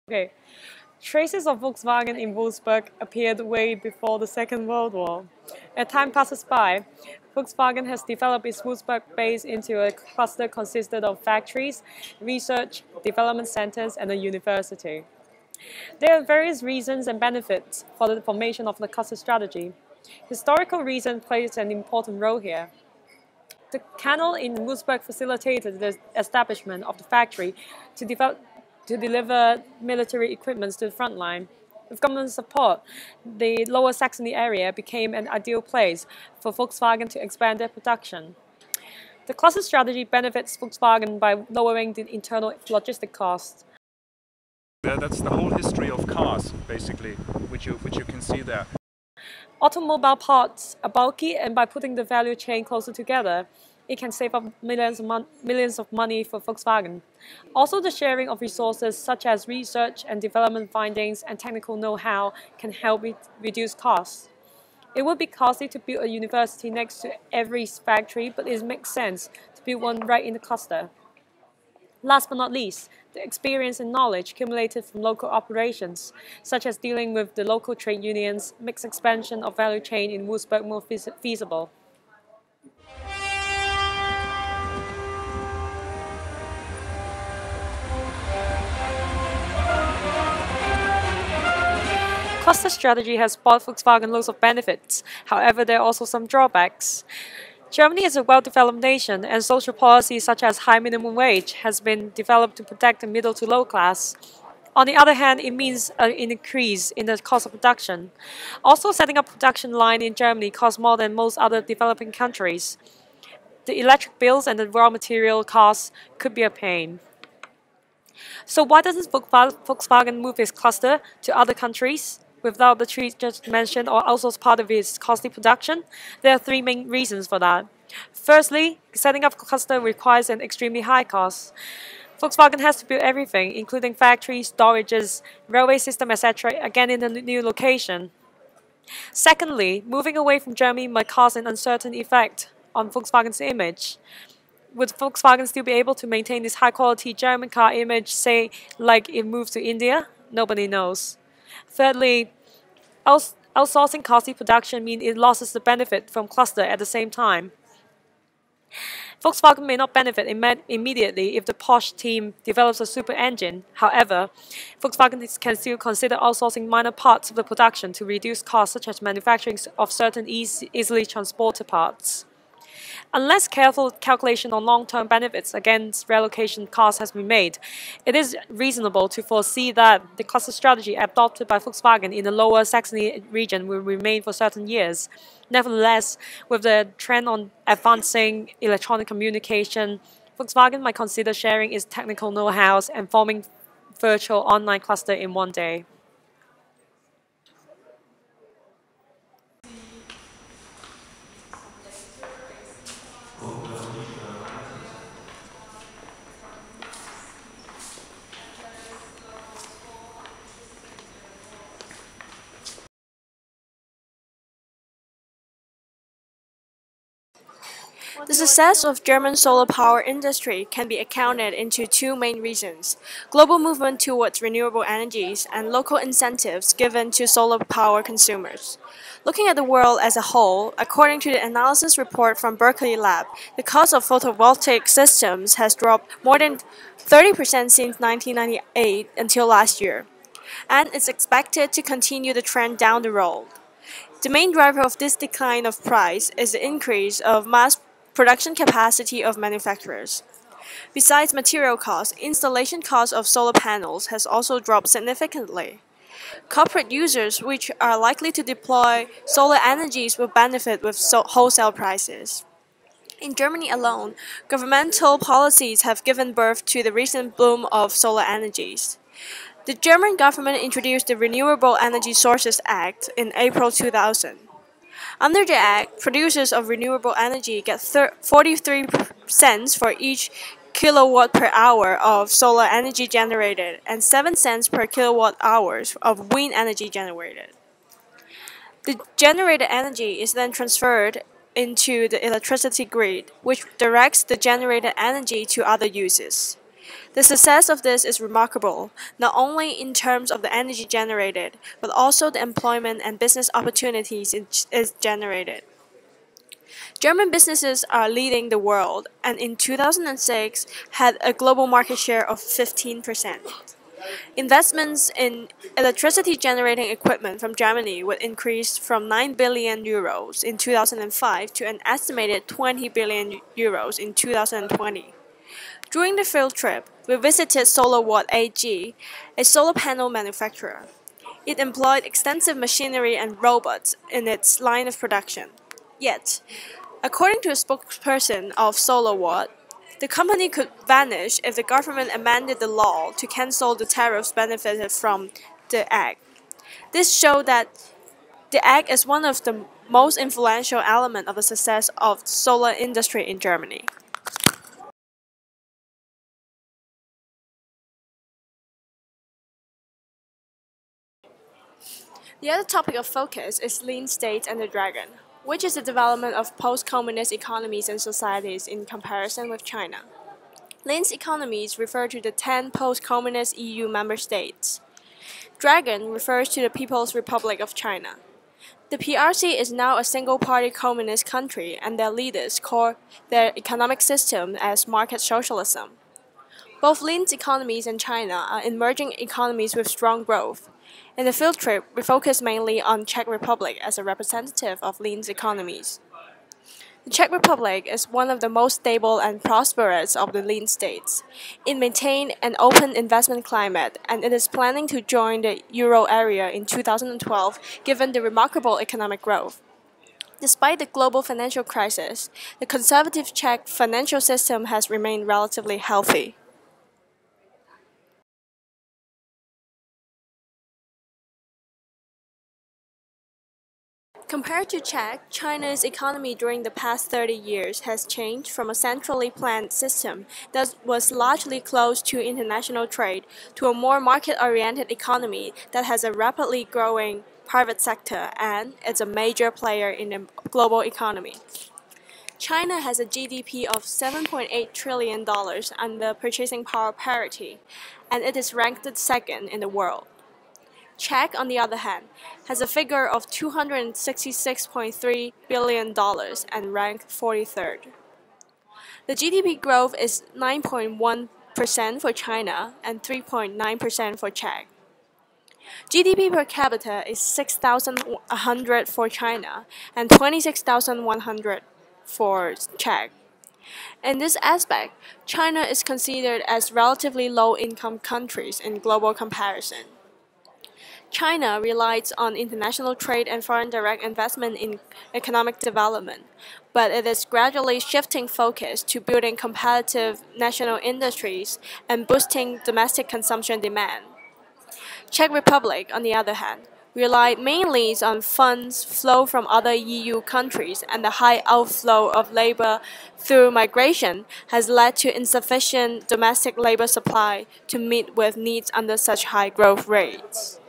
Okay. Traces of Volkswagen in Wolfsburg appeared way before the Second World War. As time passes by, Volkswagen has developed its Wolfsburg base into a cluster consisted of factories, research, development centers, and a university. There are various reasons and benefits for the formation of the cluster strategy. Historical reason plays an important role here. The canal in Wolfsburg facilitated the establishment of the factory to deliver military equipment to the front line. With government support, the Lower Saxony area became an ideal place for Volkswagen to expand their production. The cluster strategy benefits Volkswagen by lowering the internal logistic costs. That's the whole history of cars, basically, which you can see there. Automobile parts are bulky, and by putting the value chain closer together, it can save up millions of money for Volkswagen. Also, the sharing of resources such as research and development findings and technical know-how can help reduce costs. It would be costly to build a university next to every factory, but it makes sense to build one right in the cluster. Last but not least, the experience and knowledge accumulated from local operations, such as dealing with the local trade unions, makes expansion of value chain in Wolfsburg more feasible. Cluster strategy has brought Volkswagen loads of benefits. However, there are also some drawbacks. Germany is a well-developed nation, and social policies such as high minimum wage has been developed to protect the middle to low class. On the other hand, it means an increase in the cost of production. Also, setting up a production line in Germany costs more than most other developing countries. The electric bills and the raw material costs could be a pain. So why doesn't Volkswagen move its cluster to other countries without the three just mentioned or outsource part of its costly production? There are three main reasons for that. Firstly, setting up a cluster requires an extremely high cost. Volkswagen has to build everything, including factories, storages, railway system, etc., again in a new location. Secondly, moving away from Germany might cause an uncertain effect on Volkswagen's image. Would Volkswagen still be able to maintain this high-quality German car image, say, like it moves to India? Nobody knows. Thirdly, outsourcing costly production means it loses the benefit from cluster at the same time. Volkswagen may not benefit immediately if the Porsche team develops a super engine. However, Volkswagen can still consider outsourcing minor parts of the production to reduce costs, such as manufacturing of certain easily transported parts. Unless careful calculation on long-term benefits against relocation costs has been made, it is reasonable to foresee that the cluster strategy adopted by Volkswagen in the Lower Saxony region will remain for certain years. Nevertheless, with the trend on advancing electronic communication, Volkswagen might consider sharing its technical know-how and forming virtual online cluster in one day. The success of German solar power industry can be accounted into two main reasons: global movement towards renewable energies and local incentives given to solar power consumers. Looking at the world as a whole, according to the analysis report from Berkeley Lab, the cost of photovoltaic systems has dropped more than 30% since 1998 until last year, and it's expected to continue the trend down the road. The main driver of this decline of price is the increase of mass production capacity of manufacturers. Besides material costs, installation costs of solar panels has also dropped significantly. Corporate users which are likely to deploy solar energies will benefit with wholesale prices. In Germany alone, governmental policies have given birth to the recent boom of solar energies. The German government introduced the Renewable Energy Sources Act in April 2000. Under the Act, producers of renewable energy get 43 cents for each kilowatt per hour of solar energy generated and 7 cents per kilowatt hours of wind energy generated. The generated energy is then transferred into the electricity grid, which directs the generated energy to other uses. The success of this is remarkable, not only in terms of the energy generated, but also the employment and business opportunities it is generated. German businesses are leading the world and in 2006 had a global market share of 15%. Investments in electricity generating equipment from Germany would increase from 9 billion euros in 2005 to an estimated 20 billion euros in 2020. During the field trip, we visited SolarWatt AG, a solar panel manufacturer. It employed extensive machinery and robots in its line of production. Yet, according to a spokesperson of SolarWatt, the company could vanish if the government amended the law to cancel the tariffs benefited from the act. This showed that the act is one of the most influential elements of the success of the solar industry in Germany. The other topic of focus is lean states and the dragon, which is the development of post-communist economies and societies in comparison with China. Lean economies refer to the 10 post-communist EU member states. Dragon refers to the People's Republic of China. The PRC is now a single-party communist country and their leaders call their economic system as market socialism. Both lean economies and China are emerging economies with strong growth. In the field trip, we focus mainly on Czech Republic as a representative of lean economies. The Czech Republic is one of the most stable and prosperous of the lean states. It maintained an open investment climate and it is planning to join the euro area in 2012 given the remarkable economic growth. Despite the global financial crisis, the conservative Czech financial system has remained relatively healthy. Compared to Czech, China's economy during the past 30 years has changed from a centrally planned system that was largely closed to international trade to a more market-oriented economy that has a rapidly growing private sector and is a major player in the global economy. China has a GDP of $7.8 trillion under purchasing power parity, and it is ranked second in the world. Czech, on the other hand, has a figure of $266.3 billion and ranked 43rd. The GDP growth is 9.1% for China and 3.9% for Czech. GDP per capita is 6,100 for China and 26,100 for Czech. In this aspect, China is considered as relatively low-income countries in global comparison. China relies on international trade and foreign direct investment in economic development, but it is gradually shifting focus to building competitive national industries and boosting domestic consumption demand. Czech Republic, on the other hand, relied mainly on funds flow from other EU countries, and the high outflow of labor through migration has led to insufficient domestic labor supply to meet with needs under such high growth rates.